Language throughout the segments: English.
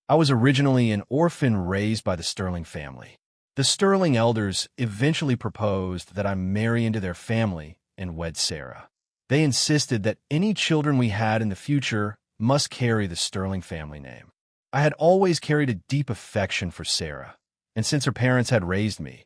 I was originally an orphan raised by the Sterling family. The Sterling elders eventually proposed that I marry into their family and wed Sarah. They insisted that any children we had in the future must carry the Sterling family name. I had always carried a deep affection for Sarah, and since her parents had raised me,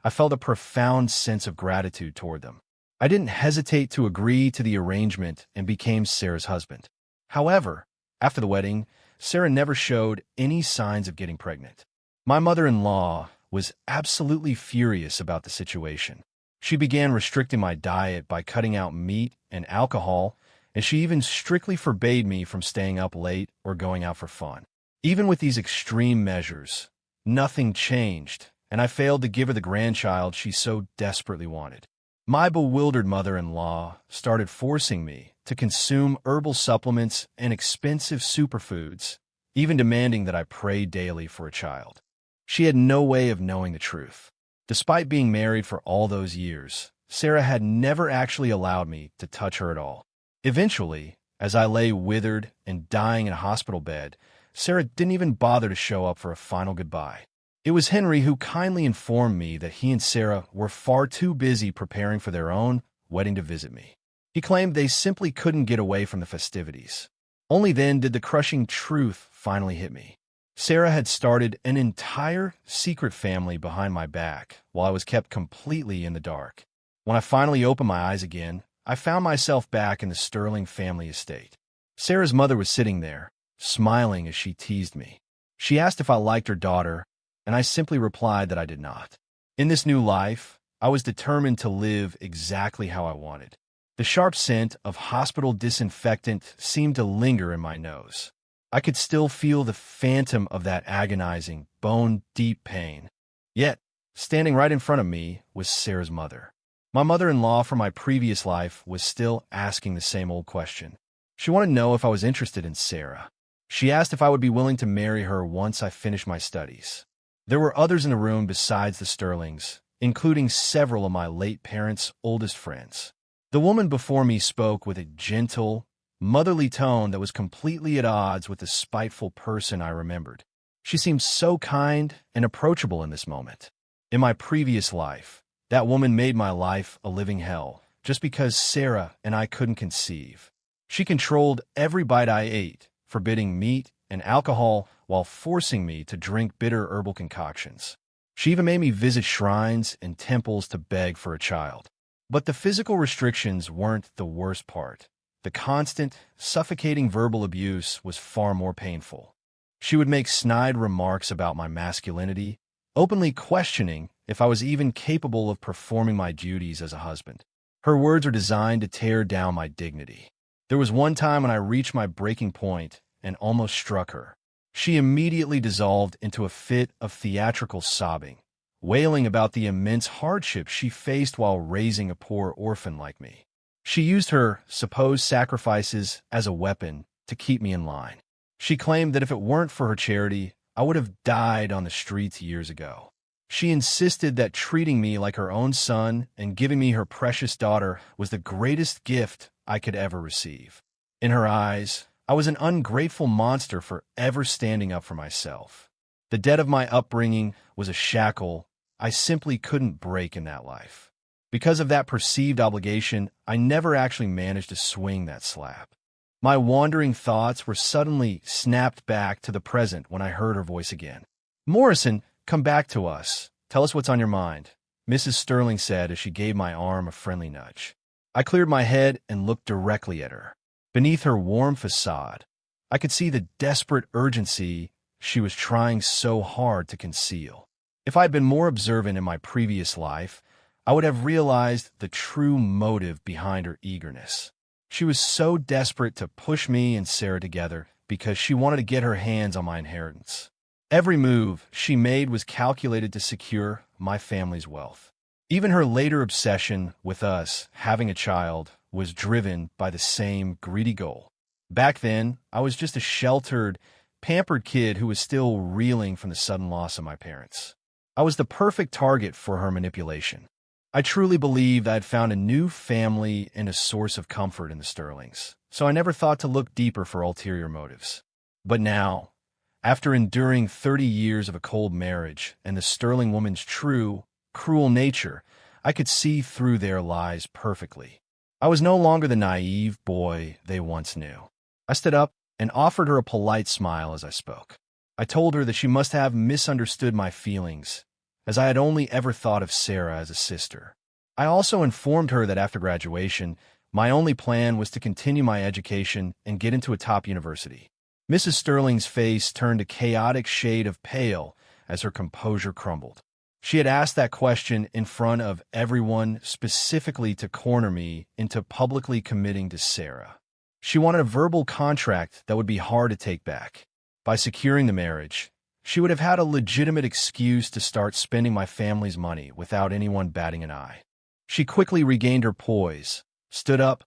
I felt a profound sense of gratitude toward them. I didn't hesitate to agree to the arrangement and became Sarah's husband. However, after the wedding, Sarah never showed any signs of getting pregnant. My mother-in-law was absolutely furious about the situation. She began restricting my diet by cutting out meat and alcohol, and she even strictly forbade me from staying up late or going out for fun. Even with these extreme measures, nothing changed, and I failed to give her the grandchild she so desperately wanted. My bewildered mother-in-law started forcing me to consume herbal supplements and expensive superfoods, even demanding that I pray daily for a child. She had no way of knowing the truth. Despite being married for all those years, Sarah had never actually allowed me to touch her at all. Eventually, as I lay withered and dying in a hospital bed, Sarah didn't even bother to show up for a final goodbye. It was Henry who kindly informed me that he and Sarah were far too busy preparing for their own wedding to visit me. He claimed they simply couldn't get away from the festivities. Only then did the crushing truth finally hit me. Sarah had started an entire secret family behind my back while I was kept completely in the dark. When I finally opened my eyes again, I found myself back in the Sterling family estate. Sarah's mother was sitting there, smiling as she teased me. She asked if I liked her daughter, and I simply replied that I did not. In this new life, I was determined to live exactly how I wanted. The sharp scent of hospital disinfectant seemed to linger in my nose. I could still feel the phantom of that agonizing, bone-deep pain. Yet, standing right in front of me was Sarah's mother. My mother-in-law from my previous life was still asking the same old question. She wanted to know if I was interested in Sarah. She asked if I would be willing to marry her once I finished my studies. There were others in the room besides the Sterlings, including several of my late parents' oldest friends. The woman before me spoke with a gentle, motherly tone that was completely at odds with the spiteful person I remembered. She seemed so kind and approachable in this moment. In my previous life, that woman made my life a living hell, just because Sarah and I couldn't conceive. She controlled every bite I ate, forbidding meat and alcohol while forcing me to drink bitter herbal concoctions. She even made me visit shrines and temples to beg for a child. But the physical restrictions weren't the worst part. The constant, suffocating verbal abuse was far more painful. She would make snide remarks about my masculinity, openly questioning if I was even capable of performing my duties as a husband. Her words were designed to tear down my dignity. There was one time when I reached my breaking point and almost struck her. She immediately dissolved into a fit of theatrical sobbing, wailing about the immense hardship she faced while raising a poor orphan like me. She used her supposed sacrifices as a weapon to keep me in line. She claimed that if it weren't for her charity, I would have died on the streets years ago. She insisted that treating me like her own son and giving me her precious daughter was the greatest gift I could ever receive. In her eyes, I was an ungrateful monster for ever standing up for myself. The debt of my upbringing was a shackle I simply couldn't break in that life. Because of that perceived obligation, I never actually managed to swing that slap. My wandering thoughts were suddenly snapped back to the present when I heard her voice again. "Morrison, come back to us. Tell us what's on your mind," Mrs. Sterling said as she gave my arm a friendly nudge. I cleared my head and looked directly at her. Beneath her warm facade, I could see the desperate urgency she was trying so hard to conceal. If I had been more observant in my previous life, I would have realized the true motive behind her eagerness. She was so desperate to push me and Sarah together because she wanted to get her hands on my inheritance. Every move she made was calculated to secure my family's wealth. Even her later obsession with us having a child was driven by the same greedy goal. Back then, I was just a sheltered, pampered kid who was still reeling from the sudden loss of my parents. I was the perfect target for her manipulation. I truly believed I had found a new family and a source of comfort in the Sterlings, so I never thought to look deeper for ulterior motives. But now, After enduring 30 years of a cold marriage and the Sterling woman's true, cruel nature, I could see through their lies perfectly. I was no longer the naive boy they once knew. I stood up and offered her a polite smile as I spoke. I told her that she must have misunderstood my feelings, as I had only ever thought of Sarah as a sister. I also informed her that after graduation, my only plan was to continue my education and get into a top university. Mrs. Sterling's face turned a chaotic shade of pale as her composure crumbled. She had asked that question in front of everyone specifically to corner me into publicly committing to Sarah. She wanted a verbal contract that would be hard to take back. By securing the marriage, she would have had a legitimate excuse to start spending my family's money without anyone batting an eye. She quickly regained her poise, stood up,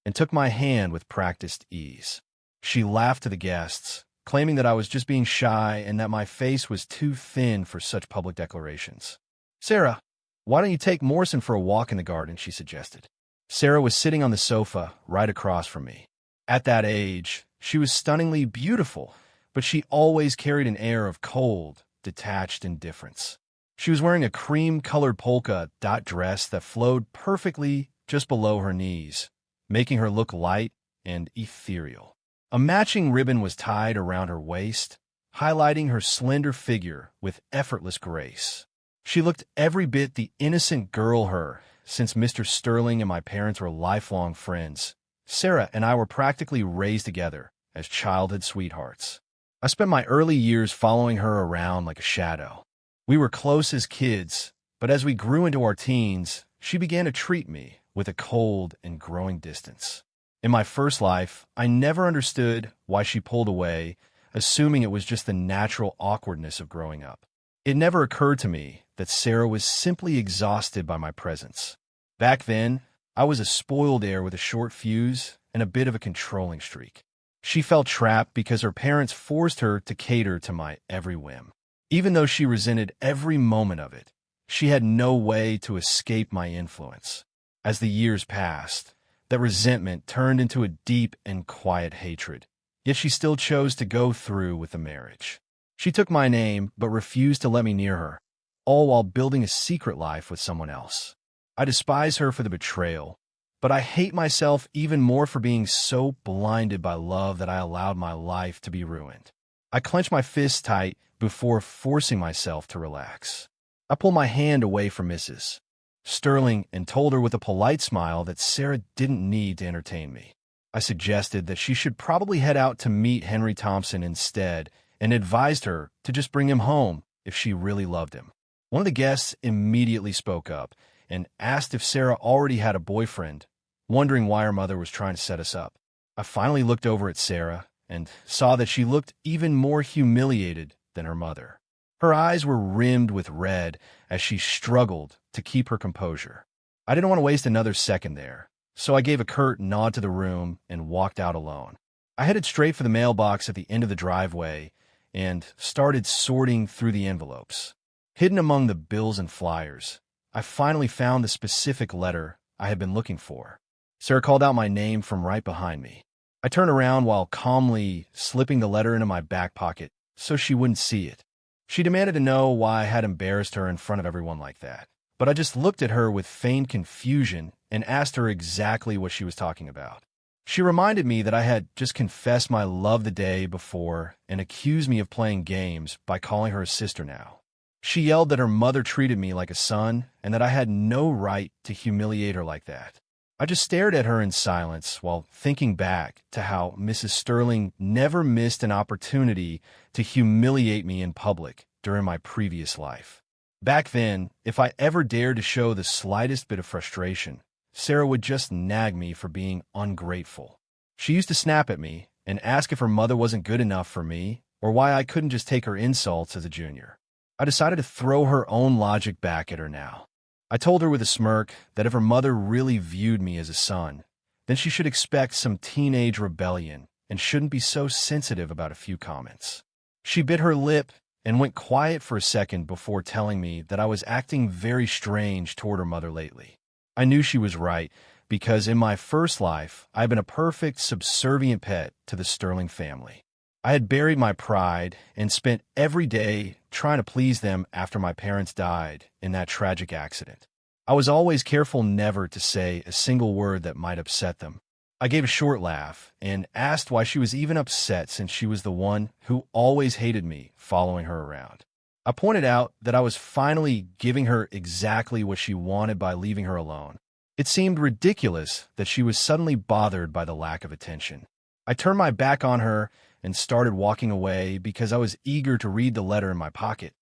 and took my hand with practiced ease. She laughed to the guests, claiming that I was just being shy and that my face was too thin for such public declarations. "Sarah, why don't you take Morrison for a walk in the garden?" she suggested. Sarah was sitting on the sofa right across from me. At that age, she was stunningly beautiful, but she always carried an air of cold, detached indifference. She was wearing a cream-colored polka dot dress that flowed perfectly just below her knees, making her look light and ethereal. A matching ribbon was tied around her waist, highlighting her slender figure with effortless grace. She looked every bit the innocent girl her, since Mr. Sterling and my parents were lifelong friends. Sarah and I were practically raised together as childhood sweethearts. I spent my early years following her around like a shadow. We were close as kids, but as we grew into our teens, she began to treat me with a cold and growing distance. In my first life, I never understood why she pulled away, assuming it was just the natural awkwardness of growing up. It never occurred to me that Sarah was simply exhausted by my presence. Back then, I was a spoiled heir with a short fuse and a bit of a controlling streak. She felt trapped because her parents forced her to cater to my every whim. Even though she resented every moment of it, she had no way to escape my influence. As the years passed, that resentment turned into a deep and quiet hatred, yet she still chose to go through with the marriage. She took my name but refused to let me near her, all while building a secret life with someone else. I despise her for the betrayal, but I hate myself even more for being so blinded by love that I allowed my life to be ruined. I clenched my fists tight before forcing myself to relax. I pulled my hand away from Mrs. Sterling and told her with a polite smile that Sarah didn't need to entertain me. I suggested that she should probably head out to meet Henry Thompson instead and advised her to just bring him home if she really loved him. One of the guests immediately spoke up and asked if Sarah already had a boyfriend, wondering why her mother was trying to set us up. I finally looked over at Sarah and saw that she looked even more humiliated than her mother. Her eyes were rimmed with red as she struggled to keep her composure. I didn't want to waste another second there, so I gave a curt nod to the room and walked out alone. I headed straight for the mailbox at the end of the driveway and started sorting through the envelopes. Hidden among the bills and flyers, I finally found the specific letter I had been looking for. Sarah called out my name from right behind me. I turned around while calmly slipping the letter into my back pocket so she wouldn't see it. She demanded to know why I had embarrassed her in front of everyone like that, but I just looked at her with feigned confusion and asked her exactly what she was talking about. She reminded me that I had just confessed my love the day before and accused me of playing games by calling her a sister now. She yelled that her mother treated me like a son and that I had no right to humiliate her like that. I just stared at her in silence while thinking back to how Mrs. Sterling never missed an opportunity to humiliate me in public during my previous life. Back then, if I ever dared to show the slightest bit of frustration, Sarah would just nag me for being ungrateful. She used to snap at me and ask if her mother wasn't good enough for me or why I couldn't just take her insults as a junior. I decided to throw her own logic back at her now. I told her with a smirk that if her mother really viewed me as a son, then she should expect some teenage rebellion and shouldn't be so sensitive about a few comments. She bit her lip and went quiet for a second before telling me that I was acting very strange toward her mother lately. I knew she was right because in my first life, I've been a perfect subservient pet to the Sterling family. I had buried my pride and spent every day trying to please them after my parents died in that tragic accident. I was always careful never to say a single word that might upset them. I gave a short laugh and asked why she was even upset since she was the one who always hated me following her around. I pointed out that I was finally giving her exactly what she wanted by leaving her alone. It seemed ridiculous that she was suddenly bothered by the lack of attention. I turned my back on her and started walking away because I was eager to read the letter in my pocket.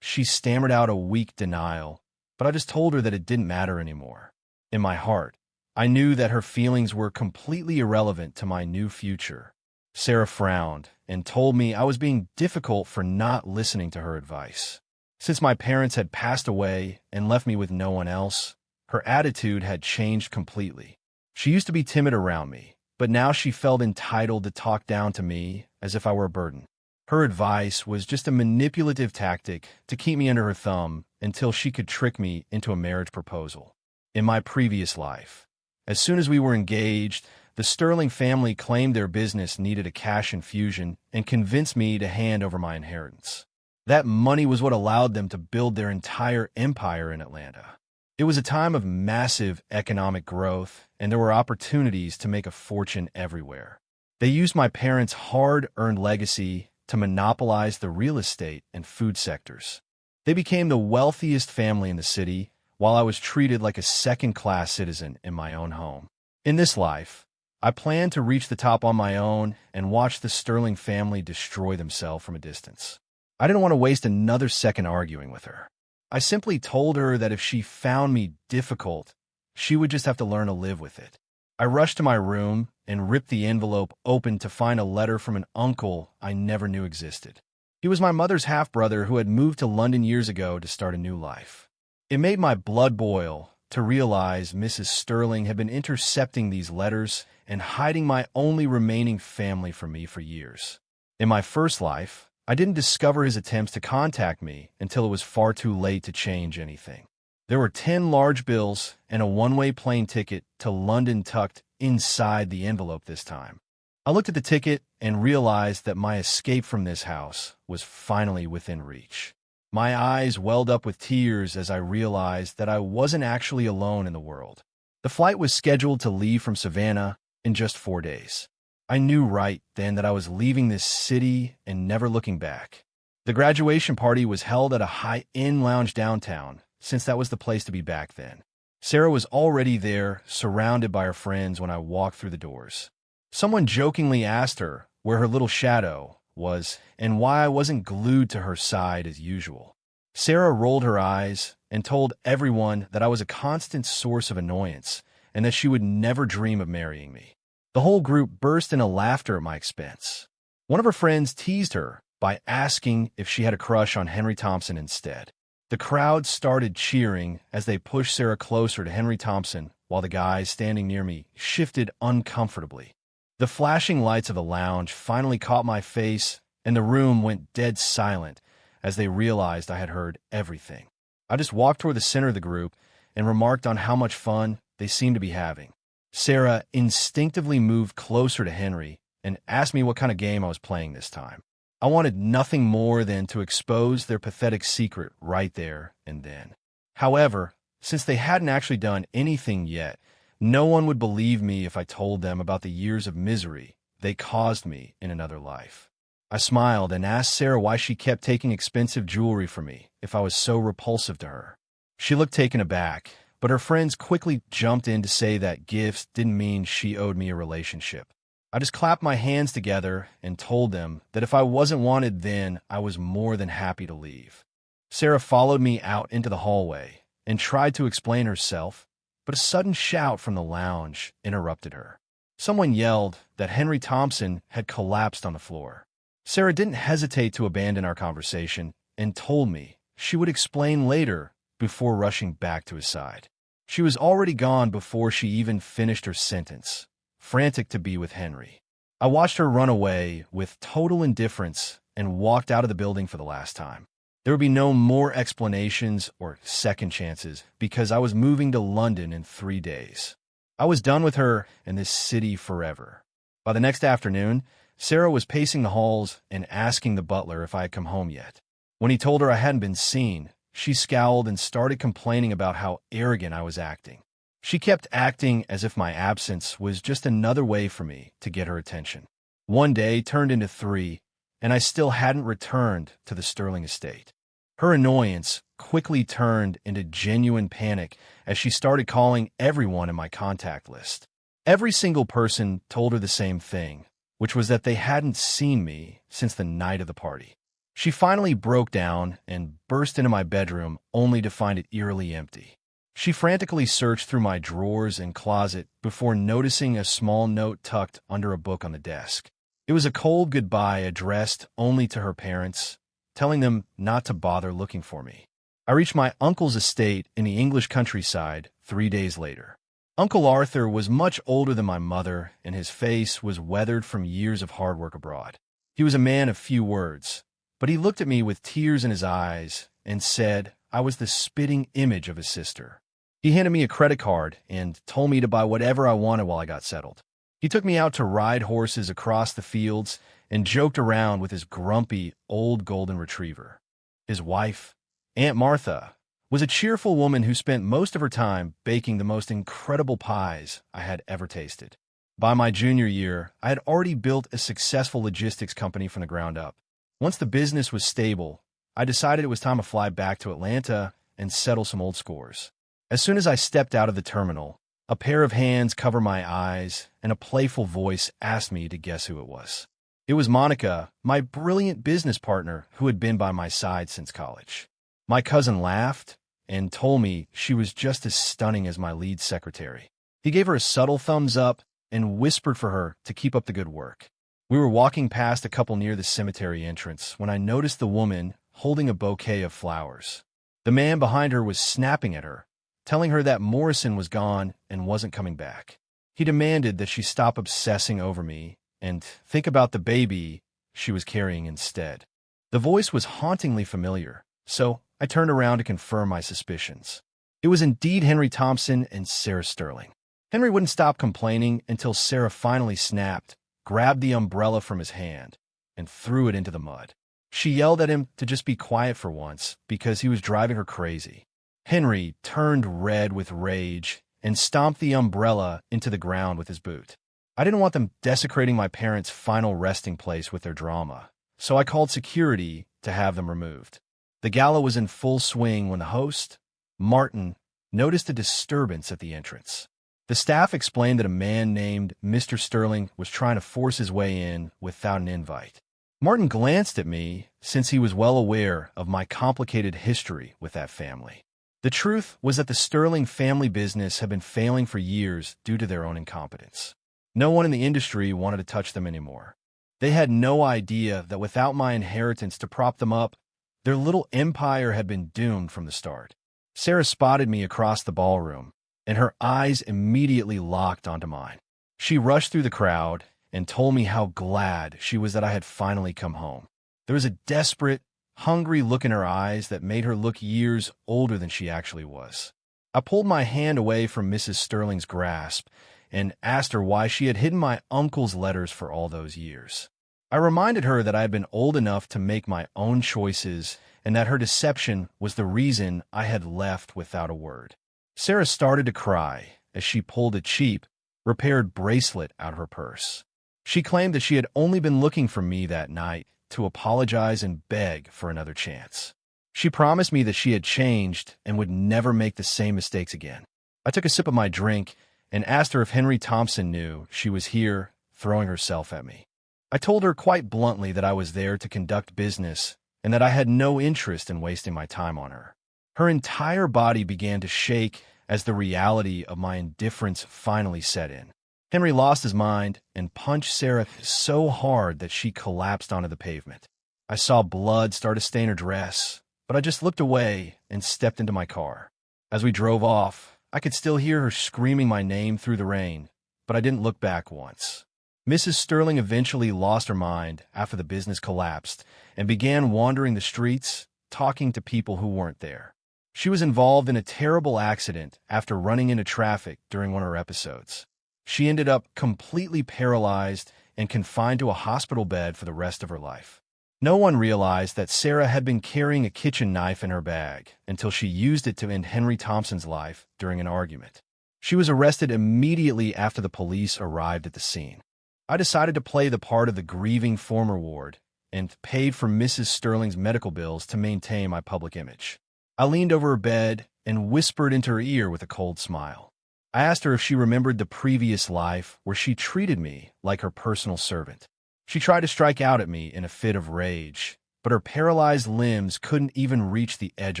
She stammered out a weak denial, but I just told her that it didn't matter anymore. In my heart, I knew that her feelings were completely irrelevant to my new future. Sarah frowned and told me I was being difficult for not listening to her advice. Since my parents had passed away and left me with no one else, her attitude had changed completely. She used to be timid around me, but now she felt entitled to talk down to me as if I were a burden. Her advice was just a manipulative tactic to keep me under her thumb until she could trick me into a marriage proposal. In my previous life, as soon as we were engaged, the Sterling family claimed their business needed a cash infusion and convinced me to hand over my inheritance. That money was what allowed them to build their entire empire in Atlanta. It was a time of massive economic growth, and there were opportunities to make a fortune everywhere. They used my parents' hard-earned legacy to monopolize the real estate and food sectors. They became the wealthiest family in the city, while I was treated like a second-class citizen in my own home. In this life, I planned to reach the top on my own and watch the Sterling family destroy themselves from a distance. I didn't want to waste another second arguing with her. I simply told her that if she found me difficult, she would just have to learn to live with it. I rushed to my room and ripped the envelope open to find a letter from an uncle I never knew existed. He was my mother's half-brother who had moved to London years ago to start a new life. It made my blood boil to realize Mrs. Sterling had been intercepting these letters and hiding my only remaining family from me for years. In my first life, I didn't discover his attempts to contact me until it was far too late to change anything. There were 10 large bills and a one-way plane ticket to London tucked inside the envelope this time. I looked at the ticket and realized that my escape from this house was finally within reach. My eyes welled up with tears as I realized that I wasn't actually alone in the world. The flight was scheduled to leave from Savannah in just 4 days. I knew right then that I was leaving this city and never looking back. The graduation party was held at a high-end lounge downtown, since that was the place to be back then. Sarah was already there, surrounded by her friends when I walked through the doors. Someone jokingly asked her where her little shadow was and why I wasn't glued to her side as usual. Sarah rolled her eyes and told everyone that I was a constant source of annoyance and that she would never dream of marrying me. The whole group burst into laughter at my expense. One of her friends teased her by asking if she had a crush on Henry Thompson instead. The crowd started cheering as they pushed Sarah closer to Henry Thompson while the guys standing near me shifted uncomfortably. The flashing lights of the lounge finally caught my face, and the room went dead silent as they realized I had heard everything. I just walked toward the center of the group and remarked on how much fun they seemed to be having. Sarah instinctively moved closer to Henry and asked me what kind of game I was playing this time. I wanted nothing more than to expose their pathetic secret right there and then. However, since they hadn't actually done anything yet, no one would believe me if I told them about the years of misery they caused me in another life. I smiled and asked Sarah why she kept taking expensive jewelry from me if I was so repulsive to her. She looked taken aback, but her friends quickly jumped in to say that gifts didn't mean she owed me a relationship. I just clapped my hands together and told them that if I wasn't wanted then, I was more than happy to leave. Sarah followed me out into the hallway and tried to explain herself, but a sudden shout from the lounge interrupted her. Someone yelled that Henry Thompson had collapsed on the floor. Sarah didn't hesitate to abandon our conversation and told me she would explain later before rushing back to his side. She was already gone before she even finished her sentence, frantic to be with Henry. I watched her run away with total indifference and walked out of the building for the last time. There would be no more explanations or second chances because I was moving to London in 3 days. I was done with her and this city forever. By the next afternoon, Sarah was pacing the halls and asking the butler if I had come home yet. When he told her I hadn't been seen, she scowled and started complaining about how arrogant I was acting. She kept acting as if my absence was just another way for me to get her attention. One day turned into 3, and I still hadn't returned to the Sterling estate. Her annoyance quickly turned into genuine panic as she started calling everyone in my contact list. Every single person told her the same thing, which was that they hadn't seen me since the night of the party. She finally broke down and burst into my bedroom only to find it eerily empty. She frantically searched through my drawers and closet before noticing a small note tucked under a book on the desk. It was a cold goodbye addressed only to her parents, telling them not to bother looking for me. I reached my uncle's estate in the English countryside 3 days later. Uncle Arthur was much older than my mother, and his face was weathered from years of hard work abroad. He was a man of few words, but he looked at me with tears in his eyes and said I was the spitting image of his sister. He handed me a credit card and told me to buy whatever I wanted while I got settled. He took me out to ride horses across the fields and joked around with his grumpy old golden retriever. His wife, Aunt Martha, was a cheerful woman who spent most of her time baking the most incredible pies I had ever tasted. By my junior year, I had already built a successful logistics company from the ground up. Once the business was stable, I decided it was time to fly back to Atlanta and settle some old scores. As soon as I stepped out of the terminal, a pair of hands covered my eyes and a playful voice asked me to guess who it was. It was Monica, my brilliant business partner who had been by my side since college. My cousin laughed and told me she was just as stunning as my lead secretary. He gave her a subtle thumbs up and whispered for her to keep up the good work. We were walking past a couple near the cemetery entrance when I noticed the woman holding a bouquet of flowers. The man behind her was snapping at her, telling her that Morrison was gone and wasn't coming back. He demanded that she stop obsessing over me and think about the baby she was carrying instead. The voice was hauntingly familiar, so I turned around to confirm my suspicions. It was indeed Henry Thompson and Sarah Sterling. Henry wouldn't stop complaining until Sarah finally snapped, grabbed the umbrella from his hand, and threw it into the mud. She yelled at him to just be quiet for once because he was driving her crazy. Henry turned red with rage and stomped the umbrella into the ground with his boot. I didn't want them desecrating my parents' final resting place with their drama, so I called security to have them removed. The gala was in full swing when the host, Martin, noticed a disturbance at the entrance. The staff explained that a man named Mr. Sterling was trying to force his way in without an invite. Martin glanced at me since he was well aware of my complicated history with that family. The truth was that the Sterling family business had been failing for years due to their own incompetence. No one in the industry wanted to touch them anymore. They had no idea that without my inheritance to prop them up, their little empire had been doomed from the start. Sarah spotted me across the ballroom, and her eyes immediately locked onto mine. She rushed through the crowd and told me how glad she was that I had finally come home. There was a desperate, hungry look in her eyes that made her look years older than she actually was. I pulled my hand away from Mrs. Sterling's grasp and asked her why she had hidden my uncle's letters for all those years. I reminded her that I had been old enough to make my own choices and that her deception was the reason I had left without a word. Sarah started to cry as she pulled a cheap, repaired bracelet out of her purse. She claimed that she had only been looking for me that night to apologize and beg for another chance. She promised me that she had changed and would never make the same mistakes again. I took a sip of my drink and asked her if Henry Thompson knew she was here throwing herself at me. I told her quite bluntly that I was there to conduct business and that I had no interest in wasting my time on her. Her entire body began to shake as the reality of my indifference finally set in. Henry lost his mind and punched Sarah so hard that she collapsed onto the pavement. I saw blood start to stain her dress, but I just looked away and stepped into my car. As we drove off, I could still hear her screaming my name through the rain, but I didn't look back once. Mrs. Sterling eventually lost her mind after the business collapsed and began wandering the streets, talking to people who weren't there. She was involved in a terrible accident after running into traffic during one of her episodes. She ended up completely paralyzed and confined to a hospital bed for the rest of her life. No one realized that Sarah had been carrying a kitchen knife in her bag until she used it to end Henry Thompson's life during an argument. She was arrested immediately after the police arrived at the scene. I decided to play the part of the grieving former ward and paid for Mrs. Sterling's medical bills to maintain my public image. I leaned over her bed and whispered into her ear with a cold smile. I asked her if she remembered the previous life where she treated me like her personal servant. She tried to strike out at me in a fit of rage, but her paralyzed limbs couldn't even reach the edge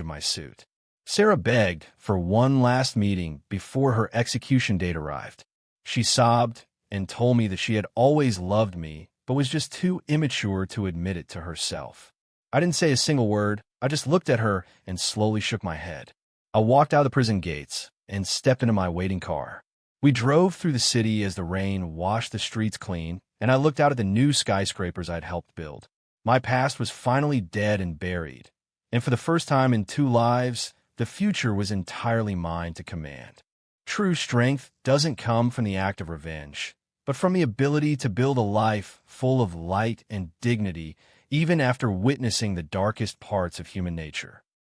of my suit. Sarah begged for one last meeting before her execution date arrived. She sobbed and told me that she had always loved me, but was just too immature to admit it to herself. I didn't say a single word. I just looked at her and slowly shook my head. I walked out of the prison gates and stepped into my waiting car. We drove through the city as the rain washed the streets clean, and I looked out at the new skyscrapers I'd helped build. My past was finally dead and buried, and for the first time in 2 lives, the future was entirely mine to command. True strength doesn't come from the act of revenge, but from the ability to build a life full of light and dignity, even after witnessing the darkest parts of human nature.